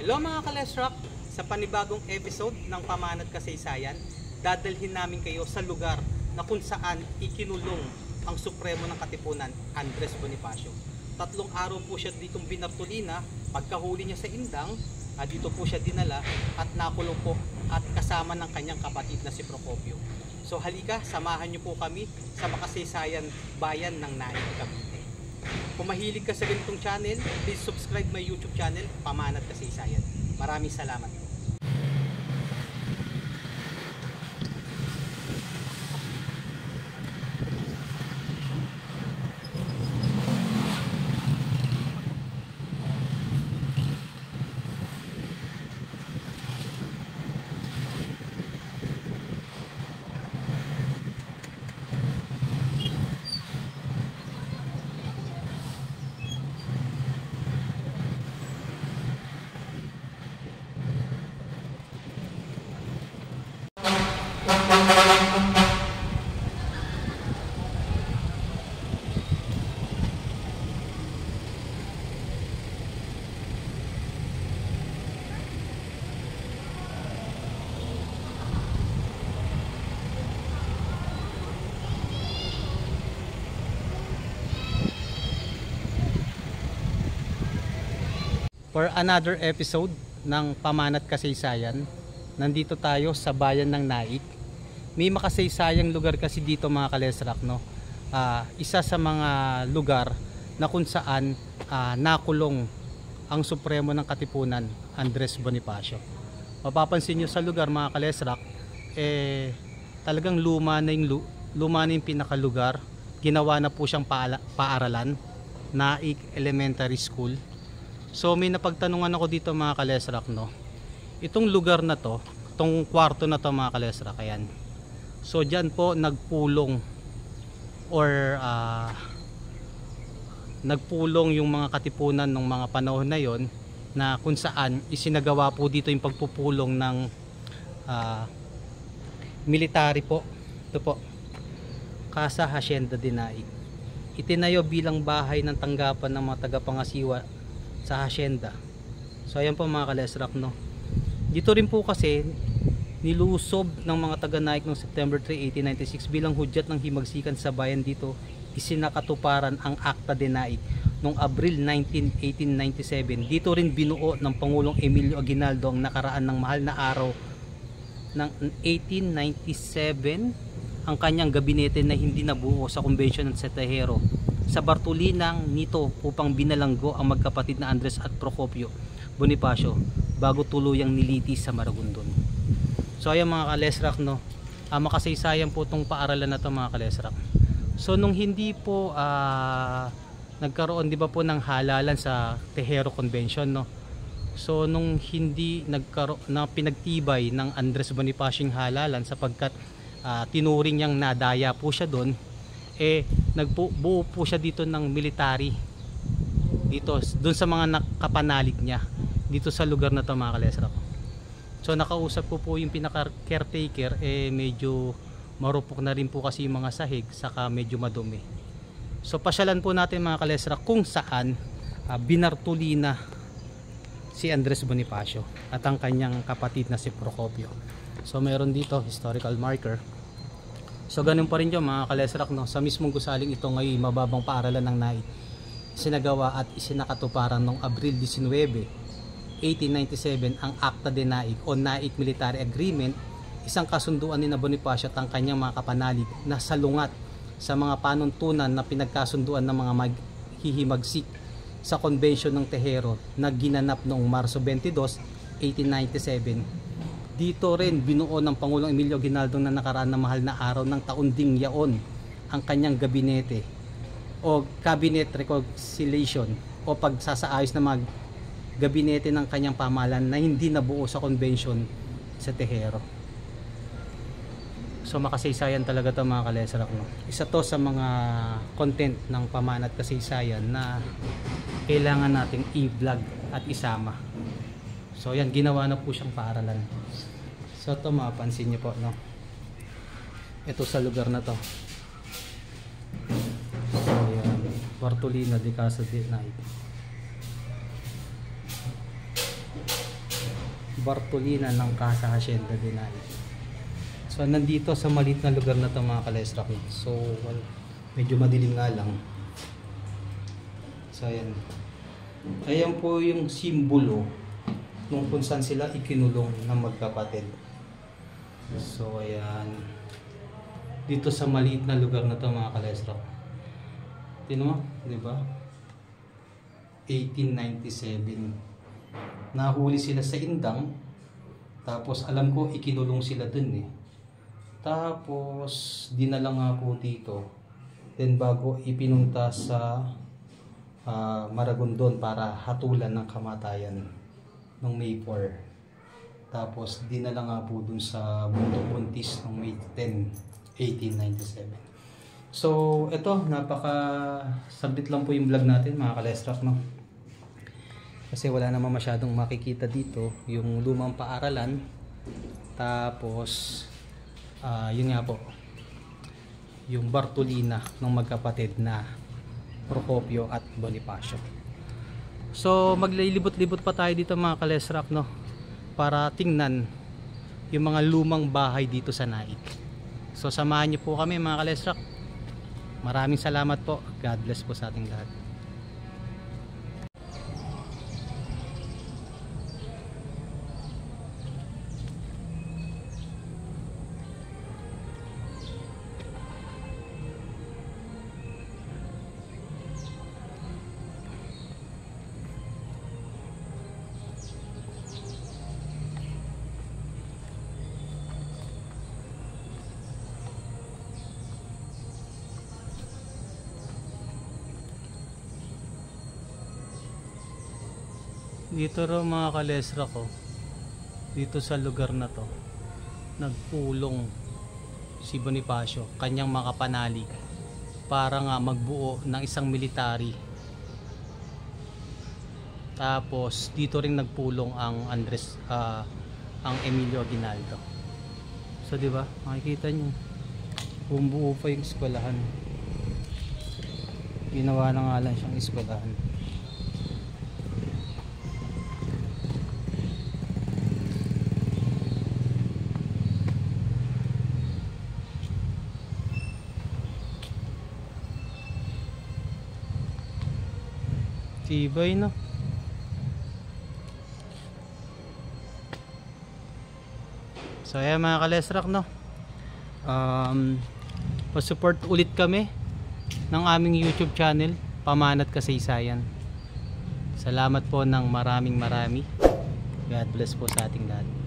Hello mga ka-Lesrock! Sa panibagong episode ng Pamanat Kasaysayan, dadalhin namin kayo sa lugar na kung saan ikinulong ang Supremo ng Katipunan, Andres Bonifacio. 3 araw po siya ditong binartolina. Pagkahuli niya sa Indang, dito po siya dinala at nakulong po at kasama ng kanyang kapatid na si Procopio. So halika, samahan niyo po kami sa makasaysayan bayan ng Naik, Cavite. Kung mahilig ka sa ganitong channel, please subscribe my YouTube channel, Pamanat Kasaysayan. Maraming salamat po. For another episode ng Pamanat Kasaysayan, nandito tayo sa bayan ng Naik. May makasaysayang lugar kasi dito mga ka-Lesrock, no? Isa sa mga lugar na kung saan nakulong ang Supremo ng Katipunan, Andres Bonifacio. Mapapansin nyo sa lugar mga ka-Lesrock, talagang luma na yung pinakalugar. Ginawa na po siyang paaralan, Naik Elementary School. So may napagtanungan ako dito mga ka-Lesrock, no? Itong lugar na to, itong kwarto na to mga ka-Lesrock, ayan. So dyan po nagpulong or nagpulong yung mga katipunan ng mga panahon na yon, na kung saan isinagawa po dito yung pagpupulong ng military po. Ito po, Casa Hacienda de Naik. Itinayo bilang bahay ng tanggapan ng mga tagapangasiwa sa hacienda. So ayan po mga ka-Lesrock, no? Dito rin po kasi nilusob ng mga taga-Naik noong September 3, 1896 bilang hudyat ng himagsikan sa bayan. Dito isinakatuparan ang Acta de Naik noong Abril 19, 1897. Dito rin binuo ng Pangulong Emilio Aguinaldo ang nakaraan ng mahal na araw ng 1897 ang kanyang gabinete na hindi nabuo sa Convention ng Setehero sa Bartolinang nito upang binalanggo ang magkapatid na Andres at Procopio Bonifacio bago tuluyang nilitis sa Maragondon. So ayan mga ka-Lesrock, no? Makasaysayan po itong paaralan na ito mga ka-Lesrock. So nung hindi po nagkaroon, di ba po, ng halalan sa Tehero Convention, no? So nung hindi nagkaroon na pinagtibay ng Andres Bonifacio yung halalan sapagkat tinuring niyang nadaya po siya doon, nagbuo po siya dito ng military dito doon sa mga nakapanalig niya dito sa lugar na to mga ka-Lesrock. So nakausap ko po yung pinaka caretaker, medyo marupok na rin po kasi yung mga sahig, saka medyo madumi. So pasyalan po natin mga ka-Lesrock kung saan binartolina si Andres Bonifacio at ang kanyang kapatid na si Procopio. So meron dito historical marker. So ganun pa rin yun mga ka-Lesrock, no? Sa mismong gusaling ito ngayon, mababang paaralan ng Naik, sinagawa at isinakatuparan noong Abril 19, 1897 ang Acta de Naik o Naik Military Agreement, isang kasunduan ni Bonifacio at ang kanyang mga kapanalig na salungat sa mga panuntunan na pinagkasunduan ng mga maghihimagsik sa Convention ng Tehero na ginanap noong Marso 22, 1897. Dito rin binuo ng Pangulong Emilio Aguinaldo na nakaraan na mahal na araw ng taon ding yaon ang kanyang gabinete o cabinet reconciliation o pagsasaayos ng mga gabinete ng kanyang pamahalaan na hindi nabuo sa convention sa Tehero. So makasaysayan talaga ito mga ka-Lesrock, no? Isa to sa mga content ng Pamanat Kasaysayan na kailangan nating i-vlog at isama. So yan, ginawa na po siyang paaralan. So ito mapapansin niyo po, no? Ito sa lugar na to. So yan, Bartolina de Casa de Naik. Bartolina ng Casa Hacienda Denay. So nandito sa maliit na lugar na to mga kalesrak. So medyo madilim nga lang. So ayan. Ayan po yung simbolo nung kung saan sila ikinulong ng magkapatid. So ayan. Dito sa maliit na lugar na to mga kalesrak. Tingnan mo, di ba? 1897. Nahuli sila sa Indang. Tapos alam ko ikinulong sila dun eh. Tapos dinala nga po dito. Then bago ipinunta sa Maragondon para hatulan ng kamatayan ng May 4. Tapos dinala nga po dun sa Bunto Buntis ng May 10, 1897. So ito, napaka sabit lang po yung vlog natin mga kalesrak, no? Kasi wala naman masyadong makikita dito, yung lumang paaralan. Tapos yun nga po, yung Bartolina ng magkapatid na Procopio at Bonifacio. So maglilibot-libot pa tayo dito mga kalesrak, no? Para tingnan yung mga lumang bahay dito sa Naik. So samahan niyo po kami mga kalesrak. Maraming salamat po. God bless po sa ating lahat. Dito raw mga kalesra ko, dito sa lugar na to, nagpulong si Bonifacio, kanyang makapanalig para nga magbuo ng isang military. Tapos dito rin nagpulong ang ang Emilio Aguinaldo. So di ba, makikita niyo, bumuo pa yung eskwelahan. Ginawa na nga lang siyang eskwelahan. Tibay, no? So ayan mga kalesrak, no? Pa-support ulit kami ng aming YouTube channel, Pamanat Kasaysayan. Salamat po ng marami. God bless po sa ating lahat.